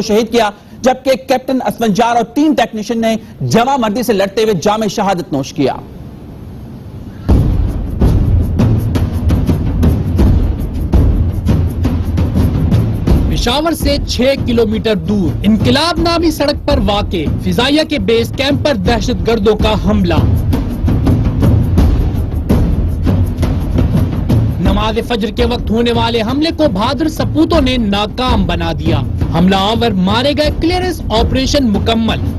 شہید کیا، جبکہ کیپٹن اسفندیار اور 3 ٹیکنیشین نے جواں مردی سے لڑتے ہوئے جام شہادت نوش کیا۔ پشاور سے 6 کلومیٹر دور انقلاب نامی سڑک پر واقع فضائیہ کے بیس کیمپ پر دہشت گردوں کا حملہ۔ نماز فجر کے وقت ہونے والے حملے کو بہادر سپوتوں نے ناکام بنا دیا۔ حملہ آور مارے گئے، کلیئرنس آپریشن مکمل۔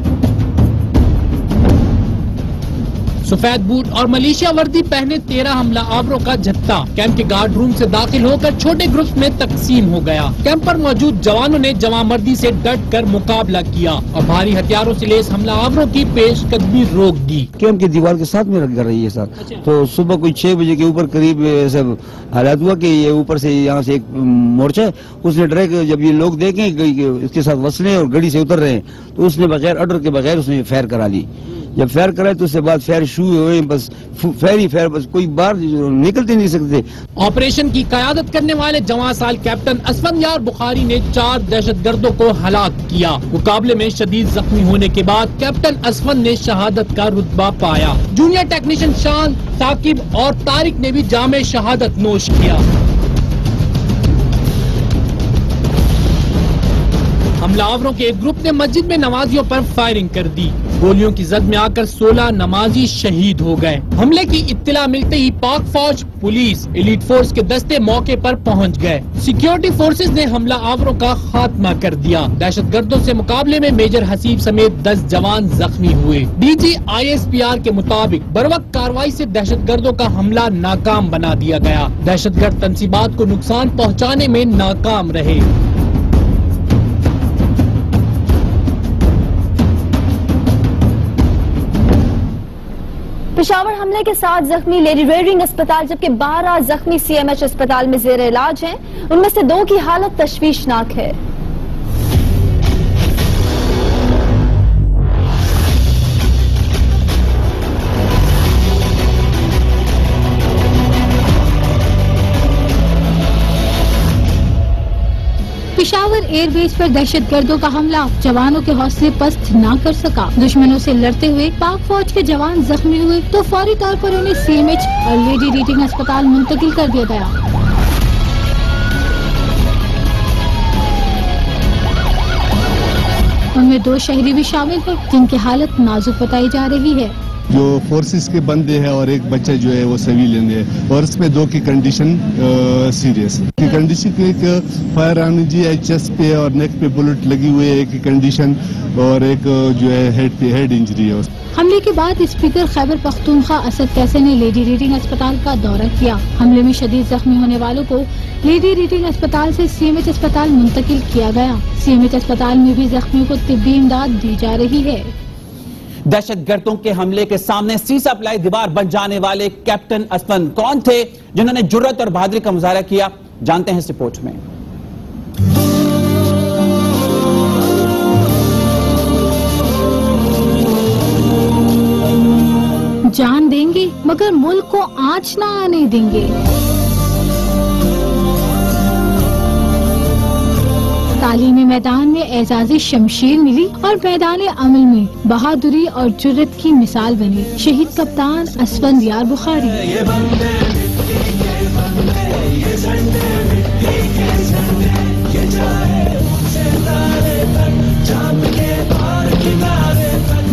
سفید بوٹ اور ملیشیا وردی پہنے 13 حملہ آوروں کا جتھا کیمپ کے گارڈ روم سے داخل ہو کر چھوٹے گروپس میں تقسیم ہو گیا۔ کیمپ پر موجود جوانوں نے جواں مردی سے ڈٹ کر مقابلہ کیا اور بھاری ہتھیاروں سے لیس حملہ آوروں کی پیش قدمی روک دی۔ کیمپ کی دیوار کے ساتھ میں کر رہی ہے سر، تو صبح کوئی 6 بجے کے اوپر قریب سب حالات ہوا کہ یہ اوپر سے یہاں سے ایک مورچہ ہے، اس نے ڈرے کہ جب یہ لوگ دیکھیں اس کے ساتھ وصلے اور گڑی سے اتر رہے ہیں تو اس نے بغیر آرڈر کے بغیر اس نے فائر کرا لی۔ جب فائر کرائے تو اس کے بعد فائر شروع ہوئے، بس فائر بس کوئی بار نکلتے نہیں سکتے۔ آپریشن کی قیادت کرنے والے جوان سال کیپٹن اسفندیار بخاری نے 4 دہشت گردوں کو ہلاک کیا۔ مقابلے میں شدید زخمی ہونے کے بعد کیپٹن اسفند نے شہادت کا رتبہ پایا۔ جونیئر ٹیکنیشین شان، ثاقب اور طارق نے بھی جام شہادت نوش کیا۔ حملہ آوروں کے ایک گروپ نے مسجد میں نمازیوں پر فائرنگ کر دی۔ گولیوں کی زد میں آ کر 16 نمازی شہید ہو گئے۔ حملے کی اطلاع ملتے ہی پاک فوج، پولیس، ایلیٹ فورس کے دستے موقع پر پہنچ گئے۔ سیکیورٹی فورسز نے حملہ آوروں کا خاتمہ کر دیا۔ دہشت گردوں سے مقابلے میں میجر حسیب سمیت 10 جوان زخمی ہوئے۔ ڈی جی ISPR کے مطابق بروقت کارروائی سے دہشت گردوں کا حملہ ناکام بنا دیا گیا۔ دہشت گرد تنصیبات کو نقصان پہنچانے میں ناکام رہے۔ پشاور حملے کے 7 زخمی لیڈی ریڈنگ اسپتال جبکہ 12 زخمی CMH اسپتال میں زیر علاج ہیں، ان میں سے 2 کی حالت تشویشناک ہے۔ پشاور ایئر بیس پر دہشت گردوں کا حملہ جوانوں کے حوصلے پست نہ کر سکا۔ دشمنوں سے لڑتے ہوئے پاک فوج کے جوان زخمی ہوئے تو فوری طور پر انہیں CMH اور لیڈی ریڈنگ اسپتال منتقل کر دیا گیا۔ ان میں 2 شہری بھی شامل ہیں جن کی حالت نازک بتائی جا رہی ہے۔ جو فورسز کے بندے ہیں اور ایک بچہ جو ہے وہ سویلین ہے اور اس میں 2 کی کنڈیشن سیریس ہے۔ کی کنڈیشن ایک فائر آرم جی چیسٹ پہ اور نیک پہ بلٹ لگی ہوئی ہے، ایک کی کنڈیشن اور ایک جو ہے ہیڈ پہ ہیڈ انجری ہے۔ حملے کے بعد اسپیکر خیبر پختونخوا اسد کیسے نے لیڈی ریڈنگ اسپتال کا دورہ کیا۔ حملے میں شدید زخمی ہونے والوں کو لیڈی ریڈنگ اسپتال سے CMH اسپتال منتقل کیا گیا۔ CMH اسپتال میں بھی زخمیوں کو طبی امداد دی جا رہی ہے۔ دہشت گردوں کے حملے کے سامنے سیسا پلائی دیوار بن جانے والے کیپٹن اسفند کون تھے جنہوں نے جرات اور بہادری کا مظاہرہ کیا، جانتے ہیں اس رپورٹ میں۔ جان دیں گے مگر ملک کو آنچ نہ آنے دیں گے۔ تعلیمی میدان میں اعزازی شمشیر ملی اور میدان عمل میں بہادری اور جرت کی مثال بنی شہید کپتان اسفندیار بخاری۔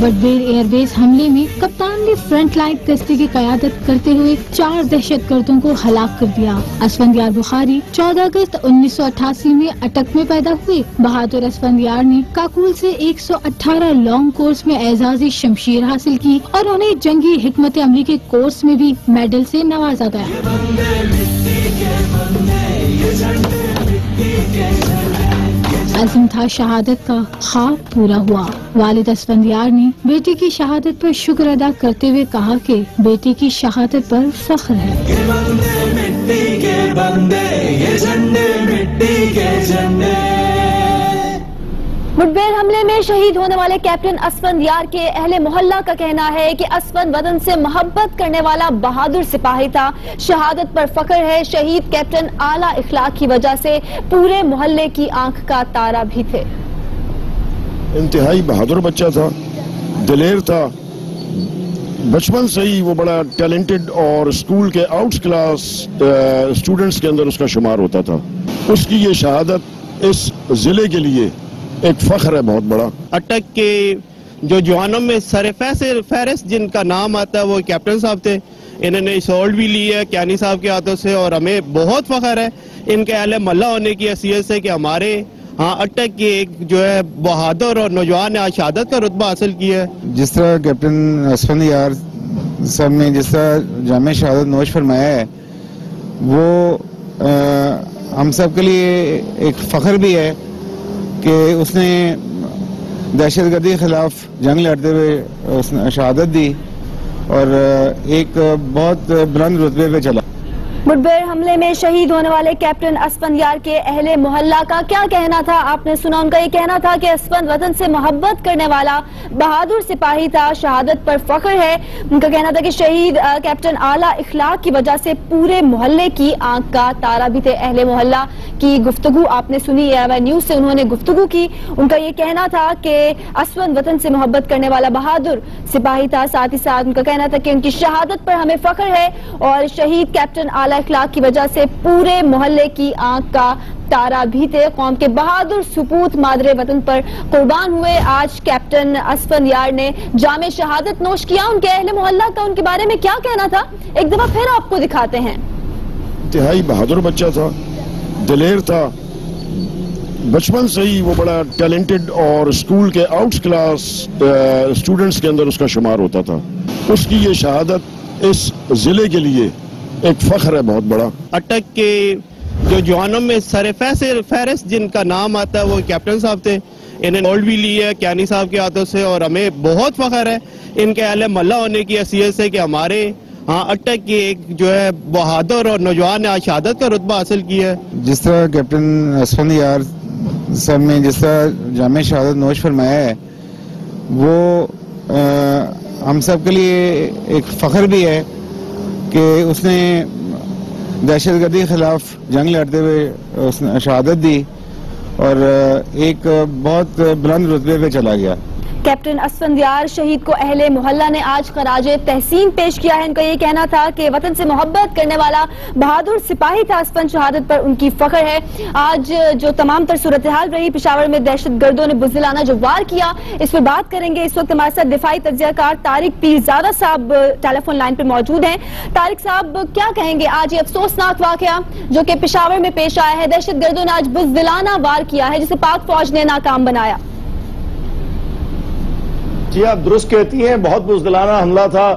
بٹبیر ایئر بیس حملے میں کپتان نے فرنٹ لائن گشتی کی قیادت کرتے ہوئے 4 دہشت گردوں کو ہلاک کر دیا۔ اسفندیار بخاری 14 اگست 1988 میں اٹک میں پیدا ہوئے۔ بہادر اسفندیار نے کاکول سے 118 لانگ کورس میں اعزازی شمشیر حاصل کی اور انہیں جنگی حکمت عملی کے کورس میں بھی میڈل سے نوازا گیا۔ عزم تھا شہادت کا، خواب پورا ہوا۔ والد اسفندیار نے بیٹی کی شہادت پر شکر ادا کرتے ہوئے کہا کہ بیٹی کی شہادت پر فخر ہے۔ مٹبیر حملے میں شہید ہونے والے کیپٹن اسفندیار کے اہل محلہ کا کہنا ہے کہ اسفند وطن سے محبت کرنے والا بہادر سپاہی تھا، شہادت پر فخر ہے۔ شہید کیپٹن اعلیٰ اخلاق کی وجہ سے پورے محلے کی آنکھ کا تارا بھی تھے۔ انتہائی بہادر بچہ تھا، دلیر تھا، بچپن سے ہی وہ بڑا ٹیلنٹڈ اور اسکول کے آؤٹ کلاس اسٹوڈنٹس کے اندر اس کا شمار ہوتا تھا. اس کی یہ شہادت اس ضلع کے لیے ایک فخر ہے بہت بڑا. اٹک کے جو جوانوں میں سر فہرست جن کا نام آتا ہے وہ کیپٹن صاحب تھے. انہوں نے سولڈ بھی لی ہے کیانی صاحب کے ہاتھوں سے، اور ہمیں بہت فخر ہے ان کے اہل محلہ ہونے کی حیثیت سے کہ ہمارے ہاں اٹک کے ایک جو ہے بہادر اور نوجوان نے آج شہادت کا رتبہ حاصل کیا ہے. جس طرح کیپٹن اسفند یار صاحب نے جس طرح جامع شہادت نوش فرمایا ہے، وہ ہم سب کے لیے ایک فخر بھی ہے کہ اس نے دہشت گردی کے خلاف جنگ لڑتے ہوئے اس نے شہادت دی اور ایک بہت بلند رتبے پہ چلا. مڈبیر حملے میں شہید ہونے والے کیپٹن اسفند یار کے اہل محلہ کا کیا کہنا تھا؟ آپ نے سنا، ان کا یہ کہنا تھا کہ اسفند وطن سے محبت کرنے والا بہادر سپاہی تھا، شہادت پر فخر ہے. ان کا کہنا تھا کہ شہید کیپٹن اعلیٰ اخلاق کی وجہ سے پورے محلے کی آنکھ کا تارا بھی تھے. اہل محلہ کی گفتگو آپ نے سنی، نیوز سے انہوں نے گفتگو کی. ان کا یہ کہنا تھا کہ اسفند وطن سے محبت کرنے والا بہادر سپاہی تھا. ساتھ ہی ساتھ ان کا کہنا تھا کہ ان کی شہادت پر ہمیں فخر ہے اور شہید کیپٹن اعلیٰ اخلاق کی وجہ سے پورے محلے کی آنکھ کا تارا بھی تھے. قوم کے بہادر سپوت مادر وطن پر قربان ہوئے. آج کیپٹن اسفند یار نے جامع شہادت نوش کیا. ان کے اہل محلہ کا ان کے بارے میں کیا کہنا تھا، ایک دفعہ پھر آپ کو دکھاتے ہیں. انتہائی بہادر بچہ تھا، دلیر تھا، بچپن سے ہی وہ بڑا ٹیلنٹڈ اور اسکول کے آؤٹ کلاس اسٹوڈنٹس کے اندر اس کا شمار ہوتا تھا. اس کی یہ شہادت اس ضلع کے لیے ایک فخر ہے بہت بڑا. اٹک کے جو جوانوں میں سر فہرست جن کا نام آتا ہے وہ کیپٹن صاحب تھے. انہوں نے سولڈ بھی لی ہے کیانی صاحب کے ہاتھوں سے، اور ہمیں بہت فخر ہے ان کے اہل محلہ ہونے کی حیثیت سے کہ ہمارے ہاں اٹک کے ایک جو ہے بہادر اور نوجوان نے آج شہادت کا رتبہ حاصل کیا ہے. جس طرح کیپٹن اسفند یار صاحب نے جس طرح جامع شہادت نوش فرمایا ہے، وہ ہم سب کے لیے ایک فخر بھی ہے کہ اس نے دہشت گردی کے خلاف جنگ لڑتے ہوئے اس نے شہادت دی اور ایک بہت بلند رتبے پہ چلا گیا. کیپٹن اسفند یار شہید کو اہل محلہ نے آج خراج تحسین پیش کیا ہے. ان کا یہ کہنا تھا کہ وطن سے محبت کرنے والا بہادر سپاہی تھا. اسفند شہادت پر ان کی فخر ہے. آج جو تمام تر صورتحال رہی پشاور میں دہشت گردوں نے بزدلانہ جو وار کیا، اس پر بات کریں گے. اس وقت ہمارے ساتھ دفاعی تجزیہ کار طارق پیرزادہ صاحب ٹیلی فون لائن پر موجود ہیں. طارق صاحب، کیا کہیں گے آج یہ افسوسناک واقعہ جو کہ پشاور میں پیش آیا ہے؟ دہشت گردوں نے آج بزدلانہ وار کیا ہے جسے پاک فوج نے ناکام بنایا. جی آپ درست کہتی ہیں، بہت بزدلانہ حملہ تھا.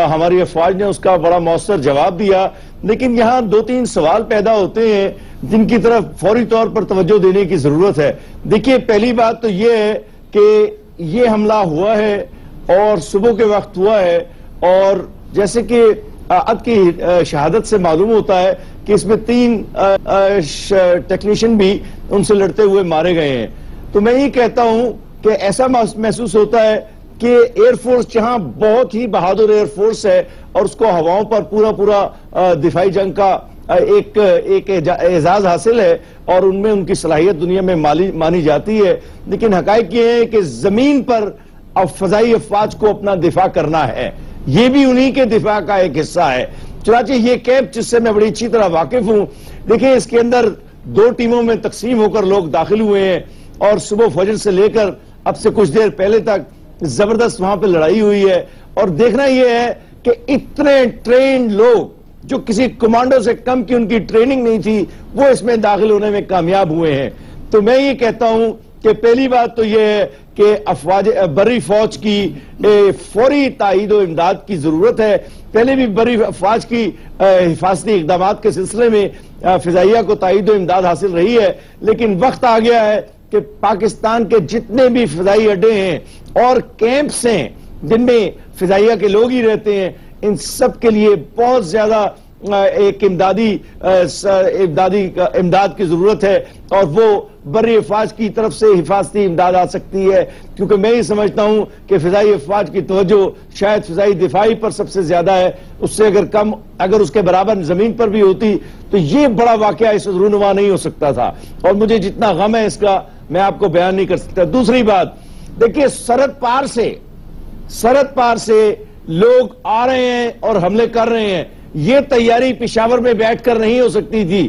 ہماری افواج نے اس کا بڑا مؤثر جواب دیا، لیکن یہاں دو تین سوال پیدا ہوتے ہیں جن کی طرف فوری طور پر توجہ دینے کی ضرورت ہے. دیکھیے، پہلی بات تو یہ ہے کہ یہ حملہ ہوا ہے اور صبح کے وقت ہوا ہے، اور جیسے کہ عد کی شہادت سے معلوم ہوتا ہے کہ اس میں 3 ٹیکنیشین بھی ان سے لڑتے ہوئے مارے گئے ہیں. تو میں یہ کہتا ہوں کہ ایسا محسوس ہوتا ہے کہ ایئر فورس جہاں بہت ہی بہادر ایئر فورس ہے اور اس کو ہواؤں پر پورا دفاعی جنگ کا ایک اعزاز حاصل ہے اور ان میں ان کی صلاحیت دنیا میں مانی جاتی ہے، لیکن حقائق یہ ہے کہ زمین پر اب فضائی افواج کو اپنا دفاع کرنا ہے. یہ بھی انہی کے دفاع کا ایک حصہ ہے. چنانچہ یہ کیمپ جس سے میں بڑی اچھی طرح واقف ہوں، دیکھیں اس کے اندر 2 ٹیموں میں تقسیم ہو کر لوگ داخل ہوئے ہیں اور صبح فجر سے لے کر اب سے کچھ دیر پہلے تک زبردست وہاں پہ لڑائی ہوئی ہے. اور دیکھنا یہ ہے کہ اتنے ٹرینڈ لوگ جو کسی کمانڈو سے کم کی ان کی ٹریننگ نہیں تھی، وہ اس میں داخل ہونے میں کامیاب ہوئے ہیں. تو میں یہ کہتا ہوں کہ پہلی بات تو یہ ہے کہ بری فوج کی فوری تائید و امداد کی ضرورت ہے. پہلے بھی بری فوج کی حفاظتی اقدامات کے سلسلے میں فضائیہ کو تائید و امداد حاصل رہی ہے، لیکن وقت آ گیا ہے کہ پاکستان کے جتنے بھی فضائی اڈے ہیں اور کیمپس ہیں جن میں فضائیہ کے لوگ ہی رہتے ہیں، ان سب کے لیے بہت زیادہ ایک امداد کی ضرورت ہے، اور وہ بری افواج کی طرف سے حفاظتی امداد آ سکتی ہے. کیونکہ میں یہ سمجھتا ہوں کہ فضائی افواج کی توجہ شاید فضائی دفاعی پر سب سے زیادہ ہے. اس سے اگر اس کے برابر زمین پر بھی ہوتی تو یہ بڑا واقعہ اس رونما نہیں ہو سکتا تھا. اور مجھے جتنا غم ہے اس کا، میں آپ کو بیان نہیں کر سکتا. دوسری بات دیکھیے، سرحد پار سے لوگ آ رہے ہیں اور حملے کر رہے ہیں. یہ تیاری پشاور میں بیٹھ کر نہیں ہو سکتی تھی.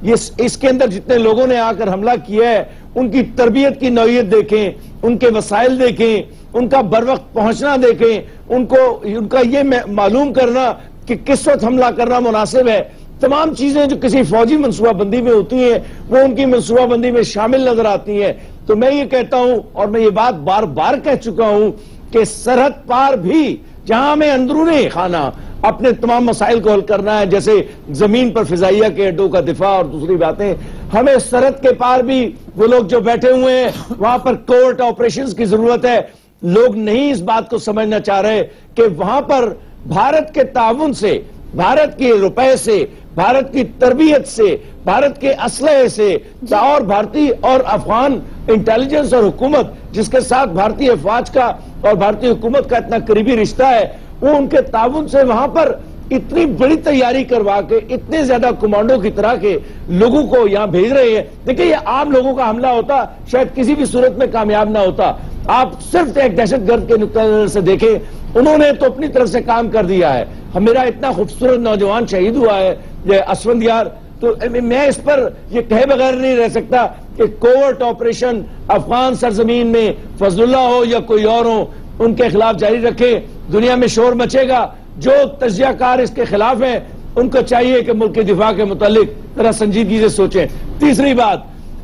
اس کے اندر جتنے لوگوں نے آ کر حملہ کیا ہے ان کی تربیت کی نوعیت دیکھیں، ان کے وسائل دیکھیں، ان کا بر وقت پہنچنا دیکھیں، ان کا یہ معلوم کرنا کہ کس وقت حملہ کرنا مناسب ہے. تمام چیزیں جو کسی فوجی منصوبہ بندی میں ہوتی ہیں وہ ان کی منصوبہ بندی میں شامل نظر آتی ہیں. تو میں یہ کہتا ہوں، اور میں یہ بات بار بار کہہ چکا ہوں، کہ سرحد پار بھی جہاں ہمیں اندرونی خانہ اپنے تمام مسائل کو حل کرنا ہے، جیسے زمین پر فضائیہ کے اڈوں کا دفاع اور دوسری باتیں، ہمیں سرحد کے پار بھی وہ لوگ جو بیٹھے ہوئے ہیں وہاں پر کوورٹ آپریشنز کی ضرورت ہے. لوگ نہیں اس بات کو سمجھنا چاہ رہے کہ وہاں پر بھارت کے تعاون سے، بھارت کے روپے سے، بھارت کی تربیت سے، بھارت کے اسلحے سے اور بھارتی اور افغان انٹیلیجنس اور حکومت جس کے ساتھ بھارتی افواج کا اور بھارتی حکومت کا اتنا قریبی رشتہ ہے، وہ ان کے تعاون سے وہاں پر اتنی بڑی تیاری کروا کے اتنے زیادہ کمانڈو کی طرح کے لوگوں کو یہاں بھیج رہے ہیں. دیکھیں، یہ عام لوگوں کا حملہ ہوتا شاید کسی بھی صورت میں کامیاب نہ ہوتا. آپ صرف ایک دہشت گرد کے نقطہ نظر سے دیکھیں، انہوں نے تو اپنی طرف سے کام کر دیا ہے. میرا اتنا خوبصورت نوجوان شہید ہوا ہے یہ اسفند یار، تو میں اس پر یہ کہے بغیر نہیں رہ سکتا کہ کوورٹ آپریشن افغان سرزمین میں فضل اللہ ہو یا کوئی اور ہو ان کے خلاف جاری رکھے. دنیا میں شور مچے گا. جو تجزیہ کار اس کے خلاف ہیں ان کو چاہیے کہ ملک کے دفاع کے متعلق ذرا سنجیدگی سے سوچیں. تیسری بات،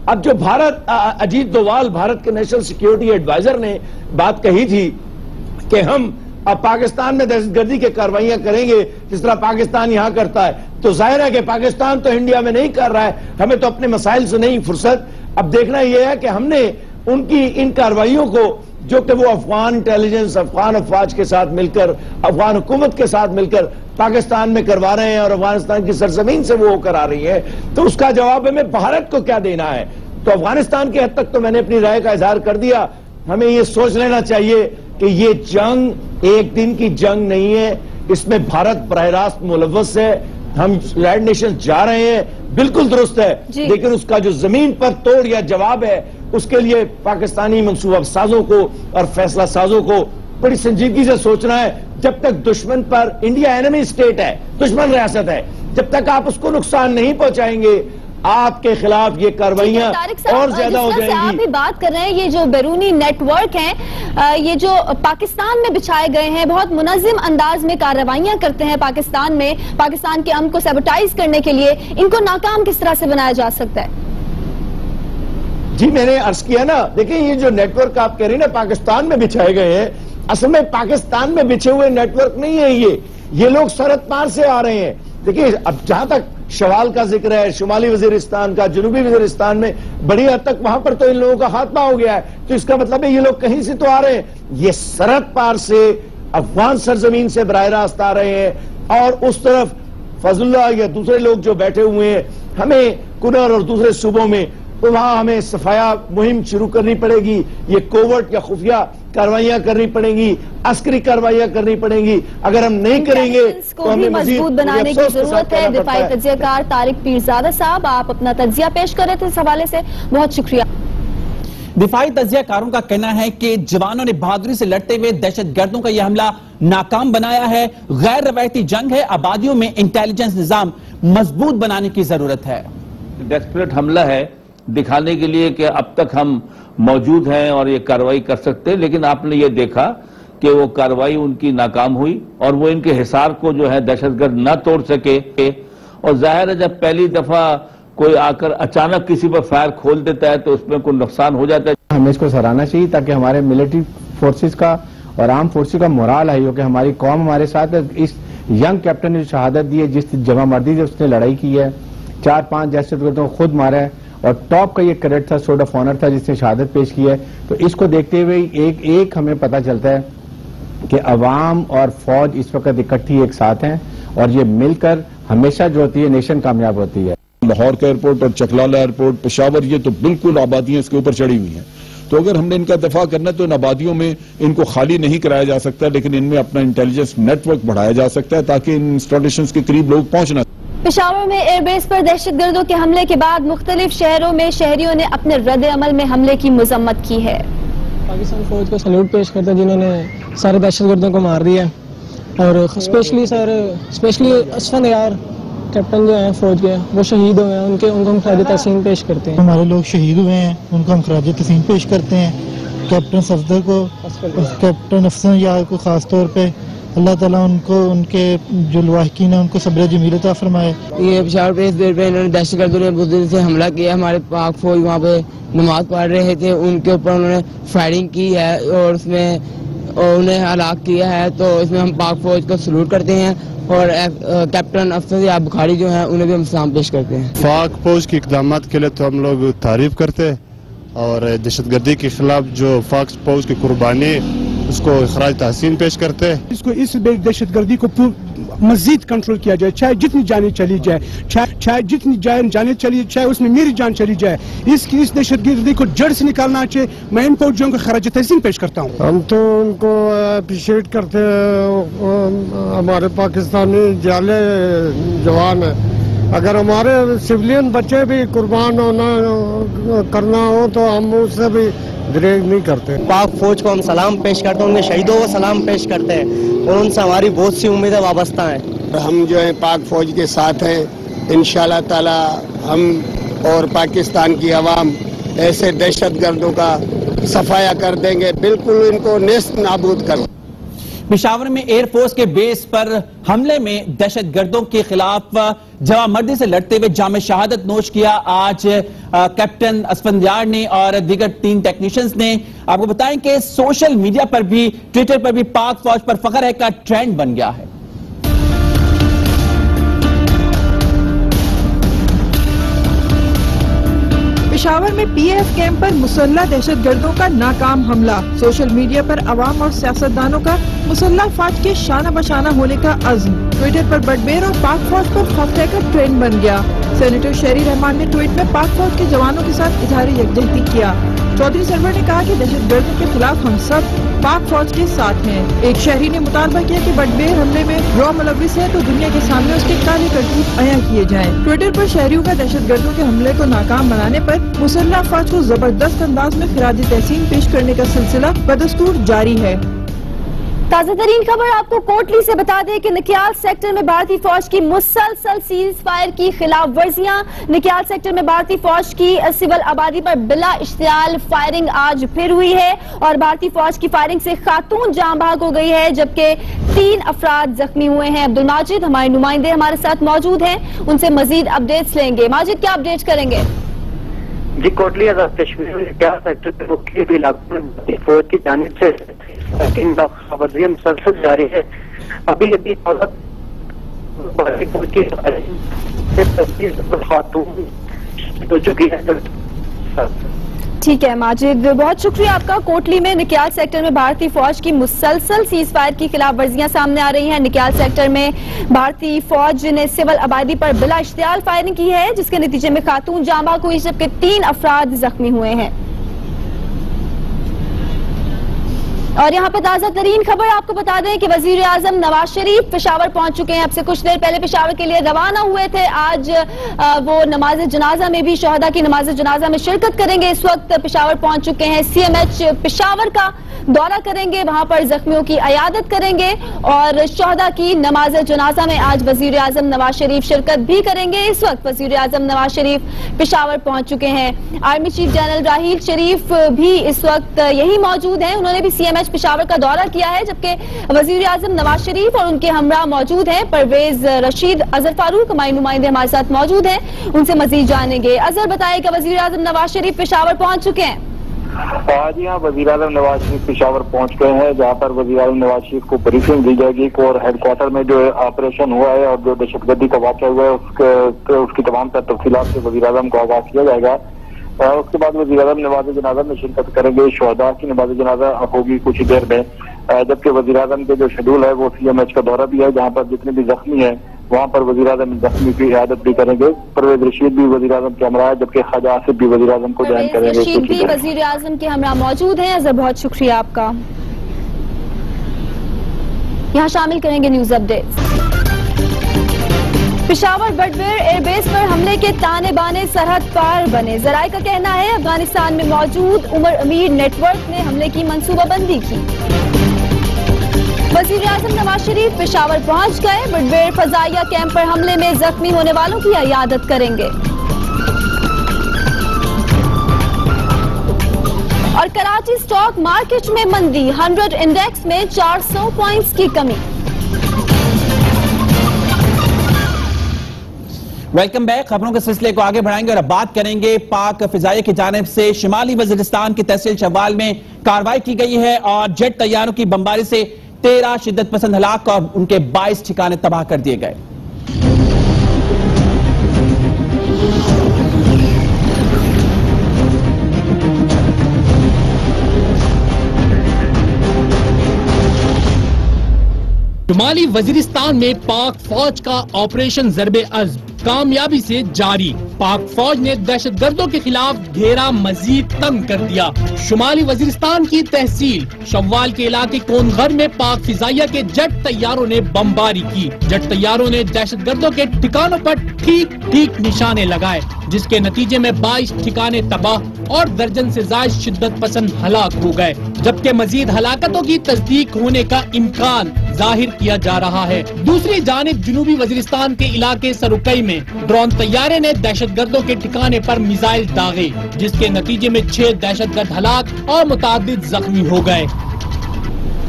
اب جو اجیت دووال بھارت کے نیشنل سیکیورٹی ایڈوائزر نے بات کہی تھی کہ ہم اب پاکستان میں دہشت گردی کے کاروائیاں کریں گے جس طرح پاکستان یہاں کرتا ہے، تو ظاہر ہے کہ پاکستان تو انڈیا میں نہیں کر رہا ہے، ہمیں تو اپنے مسائل سے نہیں فرصت. اب دیکھنا یہ ہے کہ ہم نے ان کی ان کاروائیوں کو جو کہ وہ افغان انٹیلیجنس، افغان افواج کے ساتھ مل کر، افغان حکومت کے ساتھ مل کر پاکستان میں کروا رہے ہیں اور افغانستان کی سرزمین سے وہ ہو کر آ رہی ہے، تو اس کا جواب ہمیں بھارت کو کیا دینا ہے. تو افغانستان کے حد تک تو میں نے اپنی رائے کا اظہار کر دیا. ہمیں یہ سوچ لینا چاہیے کہ یہ جنگ ایک دن کی جنگ نہیں ہے، اس میں بھارت براہ راست ملوث ہے. ہم یونائیٹڈ نیشن جا رہے ہیں، بالکل درست ہے، لیکن اس کا جو زمین پر توڑ یا جواب ہے اس کے لیے پاکستانی منصوبہ سازوں کو اور فیصلہ سازوں کو بڑی سنجیدگی سے سوچنا ہے. جب تک دشمن پر، انڈیا اینمی اسٹیٹ ہے، دشمن ریاست ہے، جب تک آپ اس کو نقصان نہیں پہنچائیں گے آپ کے خلاف یہ کاروائیاں اور زیادہ ہو جائیں گی. آپ بھی بات کر رہے ہیں یہ جو بیرونی نیٹ ورک ہیں، یہ جو پاکستان میں بچھائے گئے ہیں، بہت منظم انداز میں کارروائیاں کرتے ہیں پاکستان میں، پاکستان کے امن کو سیبوٹائز کرنے کے لیے، ان کو ناکام کس طرح سے بنایا جا سکتا ہے؟ جی میں نے عرض کیا نا، دیکھیں یہ جو نیٹ ورک آپ کہہ رہے ہیں نا پاکستان میں بچھائے گئے ہیں، اصل میں پاکستان میں بچھے ہوئے نیٹ ورک نہیں ہے. یہ لوگ سرحد پار سے آ رہے ہیں. دیکھیں اب جہاں تک شوال کا ذکر ہے، شمالی وزیرستان کا، جنوبی وزیرستان میں بڑی حد تک وہاں پر تو ان لوگوں کا خاتمہ ہو گیا ہے، تو اس کا مطلب ہے یہ لوگ کہیں سے تو آ رہے ہیں. یہ سرحد پار سے افغان سرزمین سے براہ راست آ رہے ہیں، اور اس طرف فضل اللہ یا دوسرے لوگ جو بیٹھے ہوئے ہیں، ہمیں کنر اور دوسرے صوبوں میں تو وہاں ہمیں صفایا مہم شروع کرنی پڑے گی. یہ کوورٹ یا خفیہ کاروائیاں کرنی پڑیں گی، عسکری کاروائیاں کرنی پڑیں گی. اگر ہم نہیں کریں گے تو ہمیں مضبوط بنانے کی ضرورت ہے. دفاعی تجزیہ کار طارق پیرزادہ صاحب، آپ اپنا تجزیہ پیش کر رہے تھے اس حوالے سے، بہت شکریہ. دفاعی تجزیہ کاروں کا کہنا ہے کہ جوانوں نے بہادری سے لڑتے ہوئے دہشت گردوں کا یہ حملہ ناکام بنایا ہے. غیر روایتی جنگ ہے، آبادیوں میں انٹیلیجنس نظام مضبوط بنانے کی ضرورت ہے. ڈیسپریٹ حملہ ہے دکھانے کے لیے کہ اب تک ہم موجود ہیں اور یہ کارروائی کر سکتے ہیں، لیکن آپ نے یہ دیکھا کہ وہ کارروائی ان کی ناکام ہوئی اور وہ ان کے حصار کو جو ہے دہشت گرد نہ توڑ سکے. اور ظاہر ہے جب پہلی دفعہ کوئی آ کر اچانک کسی پر فائر کھول دیتا ہے تو اس میں کوئی نقصان ہو جاتا ہے. ہمیں اس کو سراہنا چاہیے تاکہ ہمارے ملٹری فورسز کا اور عام فورسز کا مورال ہائی ہو کہ ہماری قوم ہمارے ساتھ ہے. اس ینگ کیپٹن نے شہادت دی ہے، جس جمع مردی سے اس نے لڑائی کی ہے، 4-5 دہشت گردوں کو خود مارا ہے، اور ٹاپ کا یہ کیڈٹ تھا، سورڈ آف آنر تھا جس نے شہادت پیش کی ہے. تو اس کو دیکھتے ہوئے ایک ہمیں پتہ چلتا ہے کہ عوام اور فوج اس وقت اکٹھی ایک ساتھ ہیں، اور یہ مل کر ہمیشہ جو ہوتی ہے نیشن کامیاب ہوتی ہے. لاہور کا ایئرپورٹ اور چکلالہ ایئرپورٹ، پشاور، یہ تو بالکل آبادیاں اس کے اوپر چڑھی ہوئی ہیں. تو اگر ہم نے ان کا دفاع کرنا ہے تو ان آبادیوں میں ان کو خالی نہیں کرایا جا سکتا، لیکن ان میں اپنا انٹیلیجنس نیٹ ورک بڑھایا جا سکتا ہے تاکہ ان انسٹالیشنز کے قریب لوگ پہنچنا. پشاور میں ایئر بیس پر دہشت گردوں کے حملے کے بعد مختلف شہروں میں شہریوں نے اپنے رد عمل میں حملے کی مذمت کی ہے. پاکستان فوج کو سلیوٹ پیش کرتے ہیں جنہوں نے سارے دہشت گردوں کو مار دیا، اور اسپیشلی اسفند یار کیپٹن جو ہیں فوج کے وہ شہید ہوئے ہیں، ان کو ہم خراج تحسین پیش کرتے ہیں. ہمارے لوگ شہید ہوئے ہیں، ان کو ہم خراج تحسین پیش کرتے ہیں. کیپٹن صفدر کو، کیپٹن اسفند یار کو خاص طور پہ اللہ تعالیٰ ان کو، ان کے جو لواحقین ہیں ان کو صبر جمیل عطا فرمائے. یہ پشاور پریس بیس پہ انہوں نے دہشت گردوں نے بہت دن سے حملہ کیا. ہمارے پاک فوج وہاں پہ نماز پڑھ رہے تھے، ان کے اوپر انہوں نے فائرنگ کی ہے اور اس میں انہیں ہلاک کیا ہے. تو اس میں ہم پاک فوج کو سلوٹ کرتے ہیں اور کیپٹن اسفند یار بخاری جو ہیں انہیں بھی ہم سلام پیش کرتے ہیں. پاک فوج کے اقدامات کے لیے تو ہم لوگ تعریف کرتے ہیں، اور دہشت گردی کے خلاف جو پاک فوج کی قربانی اس کو خراج تحسین پیش کرتے ہیں. اس دہشت گردی کو مزید کنٹرول کیا جائے، چاہے جتنی جانیں چلی جائے، چاہے جتنی جانیں چلی چاہے اس میں میری جان چلی جائے، اس دہشت گردی کو جڑ سے نکالنا چاہیے. میں ان فوجیوں کو خراج تحسین پیش کرتا ہوں. ہم تو ان کو اپریشیٹ کرتے ہیں، ہمارے پاکستانی جالے جوان ہیں. اگر ہمارے سویلین بچے بھی قربان کرنا ہو تو ہم اس سے بھی گریز نہیں کرتے. پاک فوج کو ہم سلام پیش کرتے ہیں، ان کے شہیدوں کو سلام پیش کرتے ہیں، اور ان سے ہماری بہت سی امیدیں وابستہ ہیں. ہم جو ہیں پاک فوج کے ساتھ ہیں. انشاءاللہ تعالی ہم اور پاکستان کی عوام ایسے دہشت گردوں کا صفایا کر دیں گے، بالکل ان کو نیست نابود کر. پشاور میں ایئر فورس کے بیس پر حملے میں دہشت گردوں کے خلاف جواب مردی سے لڑتے ہوئے جام شہادت نوش کیا آج کیپٹن اسفند یار نے اور دیگر 3 ٹیکنیشنز نے. آپ کو بتائیں کہ سوشل میڈیا پر بھی، ٹویٹر پر بھی پاک فوج پر فخر ہے کا ٹرینڈ بن گیا ہے. پشاور میں پی ایف کیمپ پر مسلح دہشت گردوں کا ناکام حملہ. سوشل میڈیا پر عوام اور سیاستدانوں کا مسلح فوج کے شانہ بشانہ ہونے کا عزم. ٹویٹر پر بٹبیر اور پاک فوج پر فخر کا ٹرینڈ بن گیا. سینیٹر شہری رحمان نے ٹویٹ میں پاک فوج کے جوانوں کے ساتھ اظہار یکجہتی کیا. چودھری سرور نے کہا کہ دہشت گردوں کے خلاف ہم سب پاک فوج کے ساتھ ہیں. ایک شہری نے مطالبہ کیا کہ بٹبیر حملے میں رو ملوث ہے تو دنیا کے سامنے اس کے کالے کرتوت عیاں کیے جائیں. ٹویٹر پر شہریوں کا دہشت گردوں کے حملے کو ناکام بنانے پر مسلح فوج کو زبردست انداز میں خراج تحسین پیش کرنے کا سلسلہ بدستور جاری ہے. تازہ ترین خبر آپ کو کوٹلی سے بتا دیں کہ نکیال سیکٹر میں بھارتی فوج کی مسلسل سیز فائر کی خلاف ورزیاں. نکیال سیکٹر میں بھارتی فوج کی سول آبادی پر بلا اشتعال فائرنگ آج پھر ہوئی ہے اور بھارتی فوج کی فائرنگ سے خاتون جاں بحق ہو گئی ہے جبکہ 3 افراد زخمی ہوئے ہیں. عبد الماجد ہمارے نمائندے ہمارے ساتھ موجود ہیں، ان سے مزید اپڈیٹس لیں گے. ماجد کیا اپڈیٹ کریں گے؟ جی کوٹلی آزاد کشمیر میں نکیال سیکٹر کے مختلف علاقوں میں بھارتی فوج کی جانب سے خبرداری مسلسل جاری ہے. ابھی بھارتی فوج کی خاتون ہو چکی ہے. ٹھیک ہے ماجد، بہت شکریہ آپ کا. کوٹلی میں نکیال سیکٹر میں بھارتی فوج کی مسلسل سیز فائر کی خلاف ورزیاں سامنے آ رہی ہیں. نکیال سیکٹر میں بھارتی فوج نے سول آبادی پر بلا اشتعال فائرنگ کی ہے جس کے نتیجے میں خاتون جاں بحق ہوئی جبکہ 3 افراد زخمی ہوئے ہیں. اور یہاں پہ تازہ ترین خبر آپ کو بتا دیں کہ وزیر اعظم نواز شریف پشاور پہنچ چکے ہیں. اب سے کچھ دیر پہلے پشاور کے لیے روانہ ہوئے تھے. آج وہ نماز جنازہ میں بھی، شہداء کی نماز جنازہ میں شرکت کریں گے. اس وقت پشاور پہنچ چکے ہیں. سی ایم ایچ پشاور کا دورہ کریں گے، وہاں پر زخمیوں کی عیادت کریں گے اور شہداء کی نماز جنازہ میں آج وزیر اعظم نواز شریف شرکت بھی کریں گے. اس وقت وزیر اعظم نواز شریف پشاور پہنچ چکے ہیں. Army chief general Raheel Sharif بھی اس وقت یہی موجود ہیں. انہوں نے بھی سی ایم ایچ پشاور کا دورہ کیا ہے جبکہ وزیر اعظم نواز شریف اور ان کے ہمراہ موجود ہیں. پرویز رشید، اظہر فاروق ہمارے نمائندے ہمارے ساتھ موجود ہیں، ان سے مزید جانیں گے. اظہر بتائے کہ وزیر اعظم نواز شریف پشاور پہنچ چکے ہیں. جی ہاں، وزیر اعظم نواز شریف پشاور پہنچ گئے ہیں جہاں پر وزیر اعظم نواز شریف کو بریفنگ دی جائے گی اور ہیڈ کوارٹر میں جو آپریشن ہوا ہے اور جو دہشت گردی کا واقعہ ہوا ہے اس کی تمام تر تفصیلات سے وزیر اعظم کو آگاہ کیا جائے گا. اس کے بعد وزیر اعظم نماز جنازہ میں شرکت کریں گے. شہداء کی نماز جنازہ ہوگی کچھ دیر میں، جبکہ وزیر اعظم کے جو شیڈول ہے وہ سی ایم ایچ کا دورہ بھی ہے جہاں پر جتنے بھی زخمی ہیں وہاں پر وزیر اعظم زخمی کی عیادت بھی کریں گے. پرویز رشید بھی وزیر اعظم کے ہمراہ ہے جبکہ خواجہ آصف بھی وزیر اعظم کو جوائن کریں گے. رشید بھی وزیر اعظم کے ہمراہ موجود ہیں. اظہر بہت شکریہ آپ کا. یہاں شامل کریں گے news updates. Peshawar Badaber air base پر حملے کے تانے بانے سرحد پار بنے. ذرائع کا کہنا ہے افغانستان میں موجود عمر امیر نیٹ ورک نے حملے کی منصوبہ بندی کی. وزیر اعظم نواز شریف پشاور پہنچ گئے. بٹویر فضائیہ کیمپ پر حملے میں زخمی ہونے والوں کی عیادت کریں گے. اور کراچی سٹاک مارکیٹ میں مندی. 100 انڈیکس میں 400 پوائنٹس کی کمی. Welcome back. خبروں کے سلسلے کو آگے بڑھائیں گے اور اب بات کریں گے پاک فضائیہ کی جانب سے شمالی وزیرستان کی تحصیل شوال میں کارروائی کی گئی ہے اور جیٹ طیاروں کی بمباری سے 13 شدت پسند ہلاک اور ان کے 22 ٹھکانے تباہ کر دیے گئے. شمالی وزیرستان میں پاک فوج کا آپریشن ضرب عزم کامیابی سے جاری. پاک فوج نے دہشت گردوں کے خلاف گھیرا مزید تنگ کر دیا. شمالی وزیرستان کی تحصیل شوال کے علاقے کونغر میں پاک فضائیہ کے جٹ طیاروں نے بمباری کی. جٹ طیاروں نے دہشت گردوں کے ٹھکانوں پر ٹھیک نشانے لگائے جس کے نتیجے میں 22 ٹھکانے تباہ اور درجن سے زائد شدت پسند ہلاک ہو گئے جبکہ مزید ہلاکتوں کی تصدیق ہونے کا امکان ظاہر کیا جا رہا ہے. دوسری جانب جنوبی وزیرستان کے علاقے سروکئی میں ڈرون طیارے نے دہشت گردوں کے ٹھکانے پر میزائل داغے جس کے نتیجے میں 6 دہشت گرد ہلاک اور متعدد زخمی ہو گئے.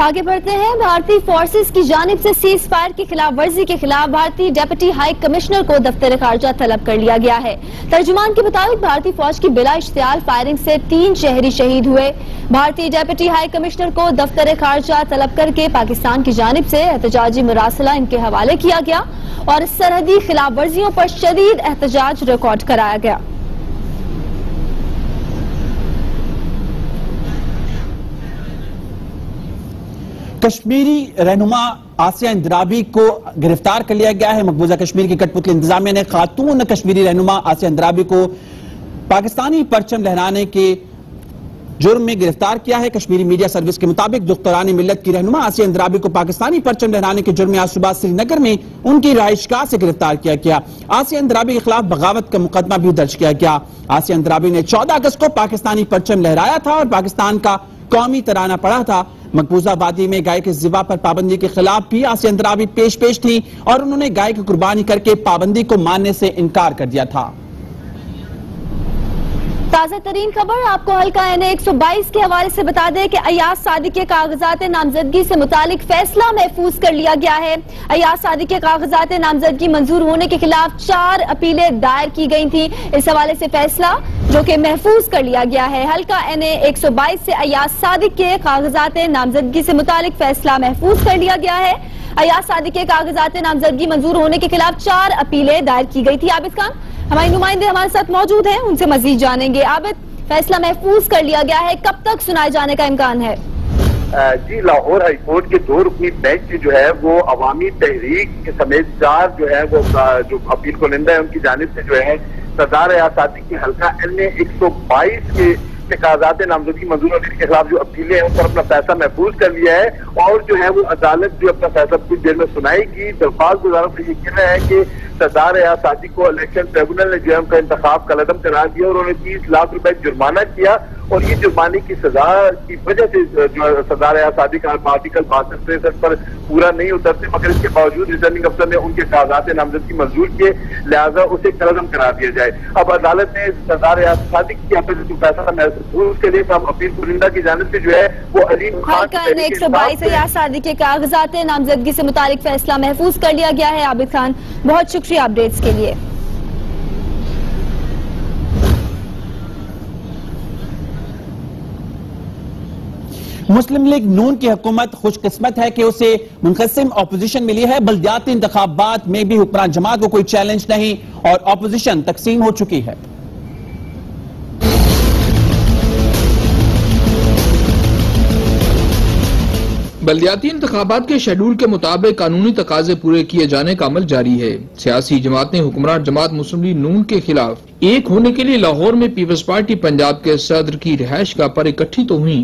آگے بڑھتے ہیں. بھارتی فورسز کی جانب سے سیز فائر کی خلاف ورزی کے خلاف بھارتی ڈیپٹی ہائی کمشنر کو دفتر خارجہ طلب کر لیا گیا ہے. ترجمان کے مطابق بھارتی فوج کی بلا اشتعال فائرنگ سے 3 شہری شہید ہوئے. بھارتی ڈیپٹی ہائی کمشنر کو دفتر خارجہ طلب کر کے پاکستان کی جانب سے احتجاجی مراسلہ ان کے حوالے کیا گیا اور سرحدی خلاف ورزیوں پر شدید احتجاج ریکارڈ کرایا گیا. کشمیری رہنما آسیہ اندرابی کو گرفتار کر لیا گیا ہے. مقبوضہ کشمیر کی کٹ پتلی انتظامیہ نے خاتون کشمیری رہنما آسیہ اندرابی کو پاکستانی پرچم لہرانے کے جرم میں گرفتار کیا ہے. کشمیری میڈیا سروس کے مطابق دختران ملت کی رہنما آسیہ اندرابی کو پاکستانی پرچم لہرانے کے جرم میں آج صبح سری نگر میں ان کی رہائش گاہ سے گرفتار کیا گیا. آسیہ اندرابی کے خلاف بغاوت کا مقدمہ بھی درج کیا گیا. آسیہ اندرابی نے 14 اگست کو پاکستانی پرچم لہرایا تھا اور پاکستان کا قومی ترانہ پڑھا تھا. مقبوضہ وادی میں گائے کے ذبح پر پابندی کے خلاف بھی آسیہ اندرابی پیش تھی اور انہوں نے گائے کی قربانی کر کے پابندی کو ماننے سے انکار کر دیا تھا. تازہ ترین خبر آپ کو حلقہ N122 کے حوالے سے بتا دیں کہ ایاز صادق کے کاغذات نامزدگی سے متعلق فیصلہ محفوظ کر لیا گیا ہے. ایاز صادق کے کاغذات نامزدگی منظور ہونے کے خلاف 4 اپیلیں دائر کی گئی تھیں. اس حوالے سے فیصلہ جو کہ محفوظ کر لیا گیا ہے. حلقہ N122 سے ایاز صادق کے کاغذات نامزدگی سے متعلق فیصلہ محفوظ کر لیا گیا ہے. ایاز صادق کے کاغذات نامزدگی منظور ہونے کے خلاف 4 اپیلیں دائر کی گئی تھی. عابد خان ہمارے نمائندے ہمارے ساتھ موجود ہیں, ان سے مزید جانیں گے. عابد, فیصلہ محفوظ کر لیا گیا ہے, کب تک سنائے جانے کا امکان ہے؟ جی, لاہور ہائی کورٹ کے 2 رکنی بینچ جو ہے وہ عوامی تحریک کے سمیت 4 جو ہے وہ جو اپیل کنندہ ہے ان کی جانب سے جو ہے سردار ایاز صادق کی حلقہ N122 کے کاغذات نامزدگی منظور ہونے کے خلاف جو اپیلیں ہیں ان پر اپنا فیصلہ محفوظ کر لیا ہے اور جو ہے وہ عدالت جو اپنا فیصلہ کچھ دیر میں سنائے گی. درخواست گزاروں سے یہ کہنا ہے کہ سردار ایاز صادق کو الیکشن ٹریبونل نے جو ہے ان کا انتخاب کالعدم قرار دیا اور انہوں نے 30 لاکھ روپے جرمانہ کیا اور یہ جرمانے کی سزا کی وجہ سے جو سردار ایاز صادق آرٹیکل 62-63 پر پورا نہیں اترتے, مگر اس کے باوجود ریٹرننگ افسر نے ان کے کاغذات نامزدگی منظور کیے, لہٰذا اسے کالعدم قرار دیا جائے. اب عدالت نے سردار ایاز صادق کی فیصلہ محفوظ کے لیے اپیل کنندہ کی جانب سے جو ہے وہ علیم خان حلقہ N122 ایاز صادق کے کاغذات نامزدگی سے متعلق فیصلہ محفوظ کر لیا گیا ہے. عابد خان, بہت شکریہ اپڈیٹس کے لیے. مسلم لیگ نون کی حکومت خوش قسمت ہے کہ اسے منقسم اپوزیشن ملی ہے. بلدیاتی انتخابات میں بھی حکمران جماعت کو کوئی چیلنج نہیں اور اپوزیشن تقسیم ہو چکی ہے. بلدیاتی انتخابات کے شیڈول کے مطابق قانونی تقاضے پورے کیے جانے کا عمل جاری ہے. سیاسی جماعتیں حکمران جماعت مسلم لیگ نون کے خلاف ایک ہونے کے لیے لاہور میں پیپلز پارٹی پنجاب کے صدر کی رہائش گاہ پر اکٹھی تو ہوئیں